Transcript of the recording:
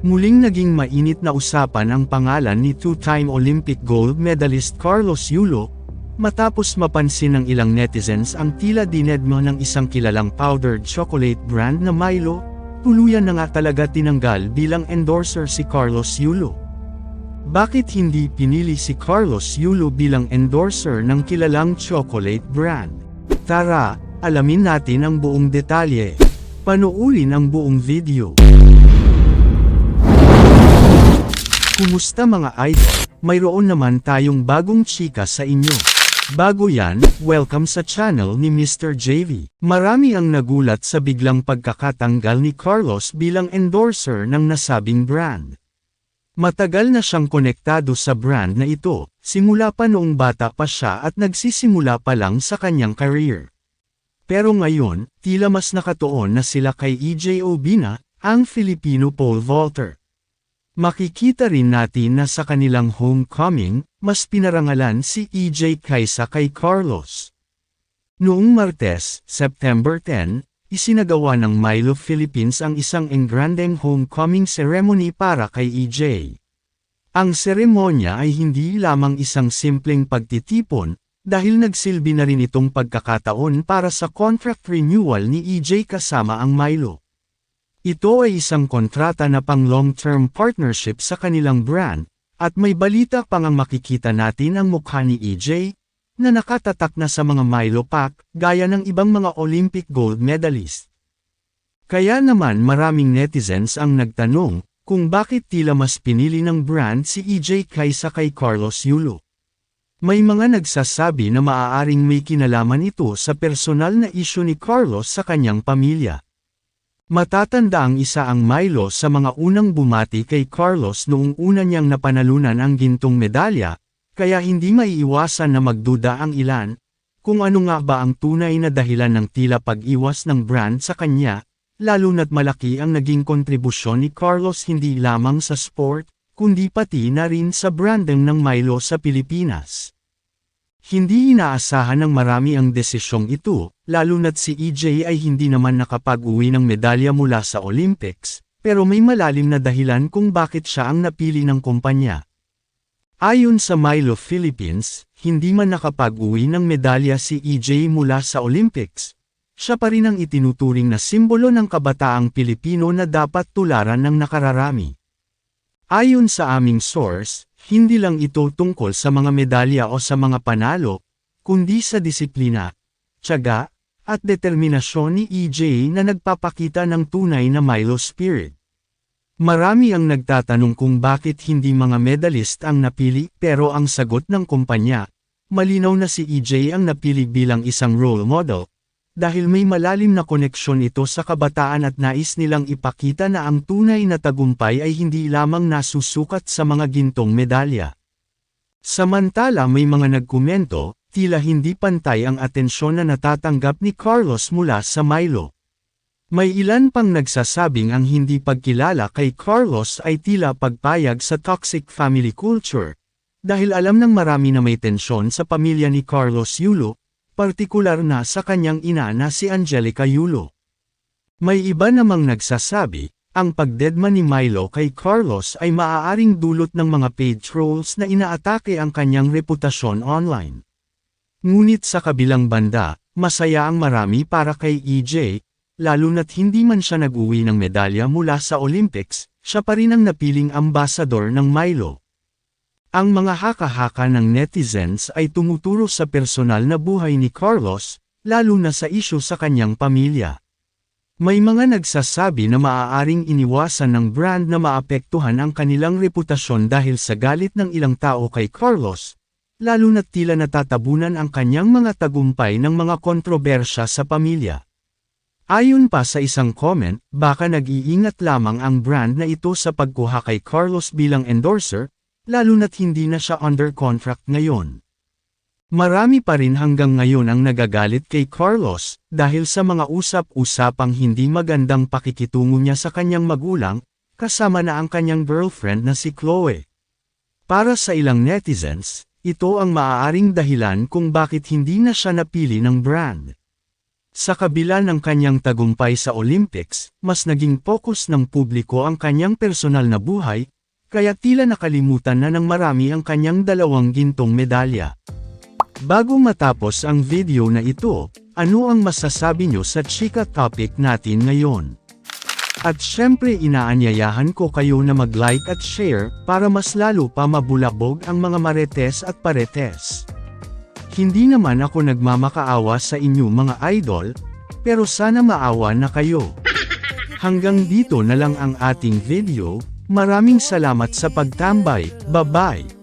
Muling naging mainit na usapan ang pangalan ni two-time Olympic gold medalist Carlos Yulo, matapos mapansin ng ilang netizens ang tila dinedma ng isang kilalang powdered chocolate brand na Milo, tuluyan na nga talaga tinanggal bilang endorser si Carlos Yulo. Bakit hindi pinili si Carlos Yulo bilang endorser ng kilalang chocolate brand? Tara, alamin natin ang buong detalye. Panoorin ang buong video. Kumusta mga idol? Mayroon naman tayong bagong chika sa inyo. Bago yan, welcome sa channel ni Mr. JV. Marami ang nagulat sa biglang pagkakatanggal ni Carlos bilang endorser ng nasabing brand. Matagal na siyang konektado sa brand na ito, simula pa noong bata pa siya at nagsisimula pa lang sa kanyang career. Pero ngayon, tila mas nakatuon na sila kay EJ Obina, ang Filipino pole vaulter. Makikita rin natin na sa kanilang homecoming, mas pinarangalan si EJ kaysa kay Carlos. Noong Martes, September 10, isinagawa ng Milo Philippines ang isang engrandeng homecoming ceremony para kay EJ. Ang seremonya ay hindi lamang isang simpleng pagtitipon, dahil nagsilbi na rin itong pagkakataon para sa contract renewal ni EJ kasama ang Milo. Ito ay isang kontrata na pang long-term partnership sa kanilang brand, at may balita pang ang makikita natin ang mukha ni EJ, na nakatatak na sa mga Milo pack, gaya ng ibang mga Olympic gold medalist. Kaya naman maraming netizens ang nagtanong, kung bakit tila mas pinili ng brand si EJ kaysa kay Carlos Yulo. May mga nagsasabi na maaaring may kinalaman ito sa personal na isyu ni Carlos sa kanyang pamilya. Matatanda ang isa ang Milo sa mga unang bumati kay Carlos noong una niyang napanalunan ang gintong medalya, kaya hindi maiiwasan na magduda ang ilan, kung ano nga ba ang tunay na dahilan ng tila pag-iwas ng brand sa kanya, lalo na't malaki ang naging kontribusyon ni Carlos hindi lamang sa sport, kundi pati na rin sa branding ng Milo sa Pilipinas. Hindi inaasahan ng marami ang desisyong ito, lalo na't si EJ ay hindi naman nakapag-uwi ng medalya mula sa Olympics, pero may malalim na dahilan kung bakit siya ang napili ng kumpanya. Ayon sa Milo Philippines, hindi man nakapag-uwi ng medalya si EJ mula sa Olympics. Siya pa rin ang itinuturing na simbolo ng kabataang Pilipino na dapat tularan ng nakararami. Ayon sa aming source, hindi lang ito tungkol sa mga medalya o sa mga panalo, kundi sa disiplina, tiyaga, at determinasyon ni EJ na nagpapakita ng tunay na Milo spirit. Marami ang nagtatanong kung bakit hindi mga medalist ang napili, pero ang sagot ng kumpanya, malinaw na si EJ ang napili bilang isang role model, dahil may malalim na koneksyon ito sa kabataan at nais nilang ipakita na ang tunay na tagumpay ay hindi lamang nasusukat sa mga gintong medalya. Samantala may mga nagkomento, tila hindi pantay ang atensyon na natatanggap ni Carlos mula sa Milo. May ilan pang nagsasabing ang hindi pagkilala kay Carlos ay tila pagpayag sa toxic family culture, dahil alam ng marami na may tensyon sa pamilya ni Carlos Yulo, partikular na sa kanyang ina na si Angelica Yulo. May iba namang nagsasabi, ang pagdedma ni Milo kay Carlos ay maaaring dulot ng mga paid trolls na inaatake ang kanyang reputasyon online. Ngunit sa kabilang banda, masaya ang marami para kay EJ, lalo na't hindi man siya nag-uwi ng medalya mula sa Olympics, siya pa rin ang napiling ambasador ng Milo. Ang mga haka-haka ng netizens ay tumuturo sa personal na buhay ni Carlos, lalo na sa isyu sa kanyang pamilya. May mga nagsasabi na maaaring iniwasan ng brand na maapektuhan ang kanilang reputasyon dahil sa galit ng ilang tao kay Carlos, lalo na't tila natatabunan ang kanyang mga tagumpay ng mga kontrobersya sa pamilya. Ayon pa sa isang comment, baka nag-iingat lamang ang brand na ito sa pagkuha kay Carlos bilang endorser, lalo na't hindi na siya under contract ngayon. Marami pa rin hanggang ngayon ang nagagalit kay Carlos, dahil sa mga usap-usapang hindi magandang pakikitungo niya sa kanyang magulang, kasama na ang kanyang girlfriend na si Chloe. Para sa ilang netizens, ito ang maaaring dahilan kung bakit hindi na siya napili ng brand. Sa kabila ng kanyang tagumpay sa Olympics, mas naging focus ng publiko ang kanyang personal na buhay, kaya tila nakalimutan na ng marami ang kanyang 2 gintong medalya. Bago matapos ang video na ito, ano ang masasabi nyo sa chika topic natin ngayon? At syempre inaanyayahan ko kayo na mag-like at share, para mas lalo pa mabulabog ang mga marites at paretes. Hindi naman ako nagmamakaawa sa inyo mga idol, pero sana maawa na kayo. Hanggang dito na lang ang ating video, maraming salamat sa pagtambay, bye-bye!